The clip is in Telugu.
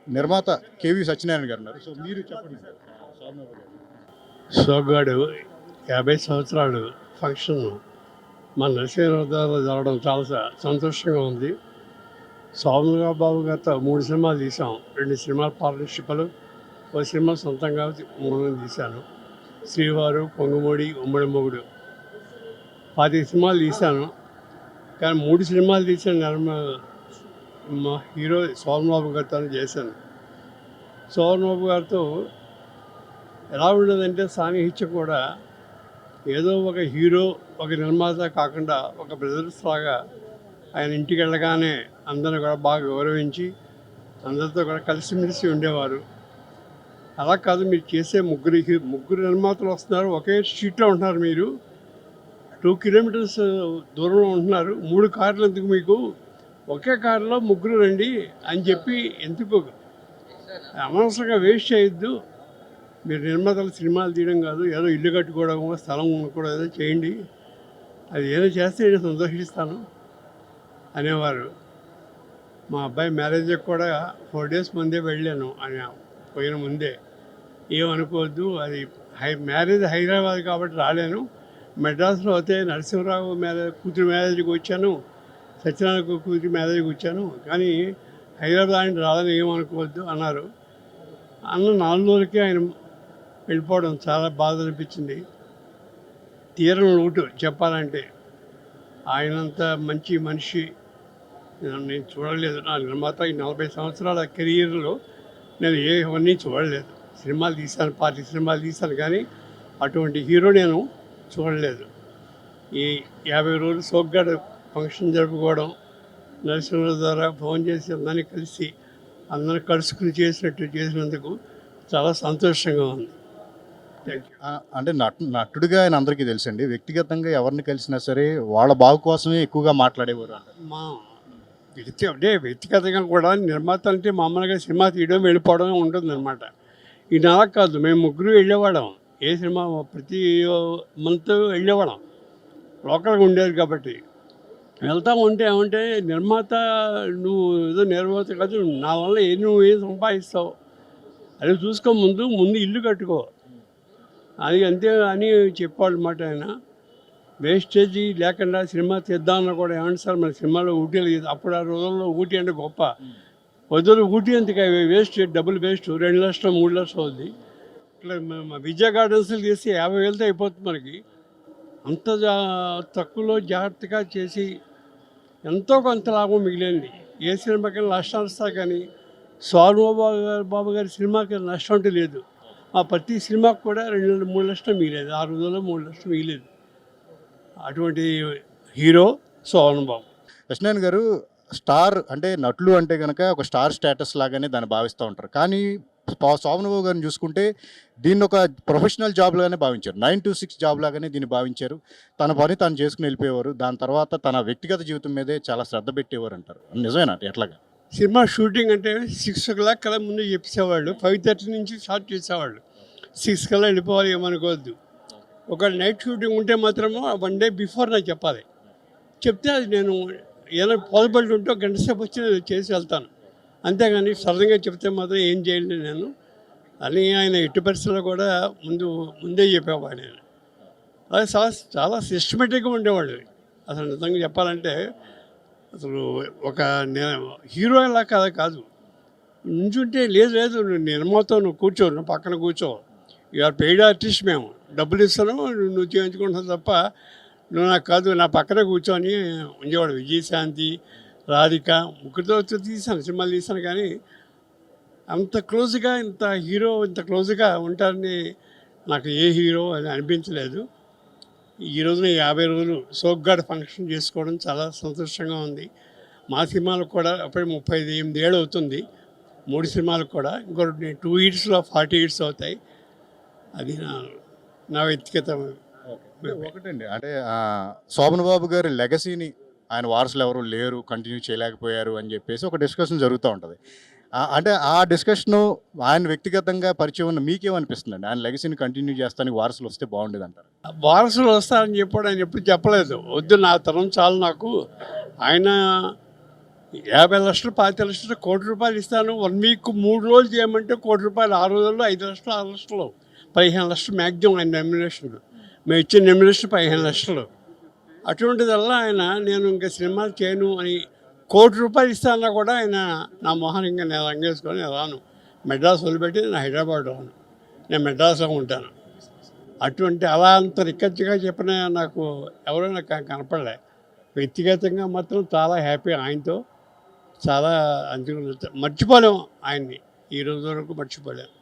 నిర్మాత కేవి సత్యనారాయణ గారు ఉన్నారు. సో మీరు చెప్పండి సార్. స్వామినాథన్ గారు. సోగ్గాడు 50 సంవత్సరాలు ఫంక్షన్ మన నరసింహరావు జరగడం చాలా సంతోషంగా ఉంది. సోమగా బాబు గారితో 3 సినిమాలు తీసాం. 2 సినిమాలు పార్ట్నర్షిప్లు, ఒక సినిమా సొంతంగా 3 తీశాను. శ్రీవారు, పొంగుమూడి, ఉమ్మడి మొగుడు 25 సినిమాలు తీశాను. కానీ 3 సినిమాలు తీసిన మా హీరో సోమబాబు గారితో చేశాను. సోమబాబు గారితో ఎలా ఉండదంటే సాన్నిహిత్యం కూడా ఏదో ఒక హీరో, ఒక నిర్మాత కాకుండా ఒక బ్రదర్స్ లాగా ఆయన ఇంటికి వెళ్ళగానే అందరిని కూడా బాగా గౌరవించి అందరితో కూడా కలిసిమెలిసి ఉండేవారు. అలా కాదు, మీరు చేసే ముగ్గురు నిర్మాతలు వస్తున్నారు, ఒకే స్ట్రీట్లో ఉంటున్నారు, మీరు 2 కిలోమీటర్స్ దూరంలో ఉంటున్నారు, 3 కార్లు ఎందుకు మీకు, ఒకే కారులో ముగ్గురు రండి అని చెప్పి ఎందుకు అనవసరంగా వేస్ట్ చేయొద్దు. మీరు నిర్మాతలు సినిమాలు తీయడం కాదు, ఏదో ఇల్లు కట్టుకోవడం, స్థలం కూడా ఏదో చేయండి, అది ఏదో చేస్తే నేను సంతోషిస్తాను అనేవారు. మా అబ్బాయి మ్యారేజ్కి కూడా 4 days ముందే వెళ్ళాను అని పోయిన ముందే. ఏమనుకోవద్దు, అది మ్యారేజ్ హైదరాబాద్ కాబట్టి రాలేను, మెడ్రాస్లో అయితే నరసింహరావు కూతురు మ్యారేజ్కి వచ్చాను, సత్యనారాయణ కూతురు మ్యారేజ్కి వచ్చాను, కానీ హైదరాబాద్ ఆయన రాలని ఏమనుకోవద్దు అన్నారు. అన్న 4 రోజులకే ఆయన వెళ్ళిపోవడం చాలా బాధ అనిపించింది. తీరం లోటు చెప్పాలంటే. ఆయనంత మంచి మనిషి నేను చూడలేదు. నా నిర్మాత ఈ 40 సంవత్సరాల కెరీర్లో నేను ఏవన్నీ చూడలేదు. సినిమాలు తీశాను, 40 సినిమాలు తీశాను, కానీ అటువంటి హీరో నేను చూడలేదు. ఈ 50 రోజులు సోగ్గాడు ఫంక్షన్ జరుపుకోవడం, నరసింహరావు ద్వారా ఫోన్ చేసి అందరినీ కలిసి అందరిని కలుసుకుని చేసినందుకు చాలా సంతోషంగా ఉంది. Thank you. అంటే నటుడిగా ఆయన అందరికీ తెలుసండి. వ్యక్తిగతంగా ఎవరిని కలిసినా సరే వాళ్ళ బాగు కోసమే ఎక్కువగా మాట్లాడేవారు అంటారు. మా వ్యక్తిగతంగా కూడా నిర్మాత అంటే మామూలుగా సినిమా తీయడం వెళ్ళిపోవడం ఉంటుందన్నమాట. ఈ నెల కాదు, మేము ముగ్గురు వెళ్ళేవాళ్ళం. ఏ సినిమా ప్రతి మంత్ వెళ్ళేవాళ్ళం, లోకల్గా ఉండేది కాబట్టి. వెళ్తా ఉంటే ఏమంటే, నిర్మాత నువ్వు ఏదో నిర్మాత కాదు, నా వల్ల నువ్వు ఏం సంపాదిస్తావు అది చూసుకో, ముందు ఇల్లు కట్టుకో అది అంతే అని చెప్పాడు అన్నమాట. ఆయన వేస్టేజీ లేకుండా సినిమా తీద్దామన్నా కూడా ఏమంటే, సార్ మన సినిమాలో ఊటీ లేదు, అప్పుడు ఆ రోజుల్లో ఊటీ అంటే గొప్ప, వద్దు ఊటీ ఎందుకు వేస్ట్, డబ్బులు వేస్ట్, 2 లక్షలు 3 లక్షలు అవుద్ది. ఇట్లా విజయ గార్డెన్స్లు తీసి 50,000తో అయిపోతుంది మనకి. అంత తక్కువలో జాగ్రత్తగా చేసి ఎంతో కొంత లాభం మిగిలింది. ఏ సినిమాకైనా నష్టాలు వస్తాయి, కానీ బాబు గారి సినిమాకి నష్టం అంటే లేదు. ఆ ప్రతి సినిమాకి కూడా 2-3 లక్షలు మిగిలేదు, 6 రోజుల్లో 3 లక్షలు మిగిలేదు. అటువంటి హీరో సోమన్ బాబు. సత్యనారాయణ గారు స్టార్ అంటే నటులు అంటే కనుక ఒక స్టార్ స్టేటస్ లాగానే దాన్ని భావిస్తూ ఉంటారు. కానీ శోభనబాబు గారిని చూసుకుంటే దీన్ని ఒక ప్రొఫెషనల్ జాబ్ లాగానే భావించారు. 9 to 6 జాబ్ లాగానే దీన్ని భావించారు. తన పని తను చేసుకుని వెళ్ళిపోయేవారు. దాని తర్వాత తన వ్యక్తిగత జీవితం మీదే చాలా శ్రద్ధ పెట్టేవారు అంటారు. నిజమేనా? ఎట్లాగా? సినిమా షూటింగ్ అంటే 6 o'clock కల్లా ముందు చెప్పేసేవాళ్ళు, 5:30 నుంచి స్టార్ట్ చేసేవాళ్ళు. 6 కల్లా వెళ్ళిపోవాలి ఏమనుకోవద్దు. ఒక నైట్ షూటింగ్ ఉంటే మాత్రము 1 day బిఫోర్ నాకు చెప్పాలి. చెప్తే అది నేను ఏదైనా పాసిబిలిటీ ఉంటే 1 గంట సేపు వచ్చి చేసి వెళ్తాను. అంతేగాని సడన్గా చెప్తే మాత్రం ఏం చేయలేదు నేను అని ఆయన ఎట్టి పరిస్థితుల్లో కూడా ముందే చెప్పేవాడు. నేను అది చాలా సిస్టమేటిక్గా ఉండేవాడు. అసలు నిజంగా చెప్పాలంటే అసలు ఒక హీరోయిన్లా కాదు, నుంచుంటే లేదు నువ్వు నిర్మాతో నువ్వు కూర్చో, నువ్వు పక్కన కూర్చో, యూఆర్ పెయిడ్ ఆర్టిస్ట్, మేము డబ్బులు ఇస్తాను, నువ్వు చేయించుకుంటావు తప్ప నువ్వు నాకు కాదు, నా పక్కనే కూర్చొని ఉండేవాడు. విజయశాంతి, రాధిక ముగ్గురితో తీశాను, సినిమాలు తీశాను, కానీ అంత క్లోజ్గా ఇంత క్లోజ్గా ఉంటారని నాకు ఏ హీరో అని అనిపించలేదు. ఈ రోజున 50 రోజులు సోగ్గాడు ఫంక్షన్ చేసుకోవడం చాలా సంతోషంగా ఉంది. మా సినిమాలకు కూడా అప్పుడే 38 ఏళ్ళు అవుతుంది, 3 సినిమాలకు కూడా. ఇంకో 2 yearsలో 40 years అవుతాయి. అది నా వ్యక్తిగత. ఒకటండి, అంటే శోభనబాబు గారి లెగసీని ఆయన వారసులు ఎవరు లేరు, కంటిన్యూ చేయలేకపోయారు అని చెప్పేసి ఒక డిస్కషన్ జరుగుతూ ఉంటుంది. అంటే ఆ డిస్కషను ఆయన వ్యక్తిగతంగా పరిచయం ఉన్న మీకేమనిపిస్తుందండి? ఆయన లెగసీని కంటిన్యూ చేస్తానికి వారసులు వస్తే బాగుండేది అంటారు? వారసులు వస్తారని చెప్పాడు ఆయన, ఎప్పుడు చెప్పలేదు. వద్దు, నా తరం చాలు నాకు. ఆయన 50 లక్షలు 25 లక్షలు ₹1,00,00,000 ఇస్తాను 1 వీక్ 3 రోజులు చేయమంటే ₹1,00,00,000 6 రోజుల్లో 5 లక్షలు 6 లక్షలు 15 లక్షలు మ్యాక్సిమం ఆయన రెమ్యునరేషన్. మేము ఇచ్చే రెమ్యునరేషన్ 15 లక్షలు. అటువంటిదల్లా ఆయన నేను ఇంకా సినిమాలు చేయను అని ₹1,00,00,000 ఇస్తానన్నా కూడా ఆయన నా మొహాన్ని ఇంకా నేను రంగేసుకొని నేను రాను, మెడ్రాస్ వదిలిపెట్టి నేను హైదరాబాద్ రాను, నేను మెడ్రాస్లో ఉంటాను. అటువంటి అలా అంత రికర్చ్గా చెప్పిన నాకు ఎవరో నాకు కనపడలే. వ్యక్తిగతంగా మాత్రం చాలా హ్యాపీ ఆయనతో. చాలా అందుకు మర్చిపోలేము ఆయన్ని, ఈ రోజు వరకు మర్చిపోలేము.